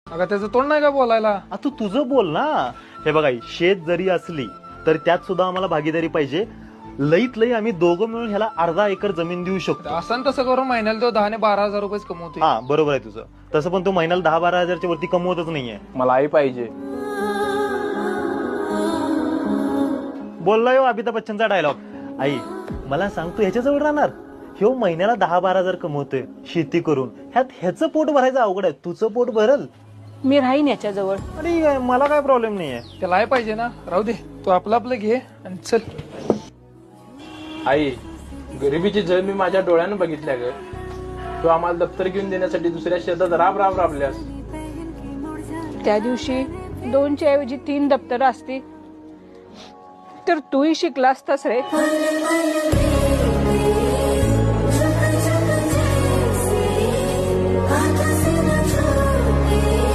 अगं त्याचं तोंड नाही का बोलायला? तू तुझं बोल ना. हे बघा, शेत जरी असली तर त्यात सुद्धा आम्हाला भागीदारी पाहिजे. लईत लई आम्ही दोघं मिळून ह्याला अर्धा एकर जमीन देऊ शकतो. असं तसं करून महिन्याला तो 10 ने 12,000 रुपये कमवतोय. हा बरोबर आहे तुझं. तसं पण तो महिन्याला 10-12 हजारच्या वरती कमवतच नाहीये. मला आई पाहिजे. बोलला अमिताभ बच्चनचा डायलॉग. आई मला सांग, तू ह्याच्याजवळ राहणार? ह्यो महिन्याला 10-12 हजार कमवतोय शेती करून. ह्याचं पोट भरायचं अवघड आहे, तुझं पोट भरल. मी राहीन याच्याजवळ. अरे मला काय प्रॉब्लेम नाहीये. त्याला आहे पाहिजे ना, राहू दे. तू आपलं आपलं घे आणि चल. आई, गरिबीची झळ मी माझ्या डोळ्यानं बघितल्या ग. तू आम्हाला दप्तर घेऊन देण्यासाठी दुसऱ्या शेतात राबल्यास. त्या दिवशी 2च्या ऐवजी 3 दप्तर असती तर तूही शिकला असतास रे.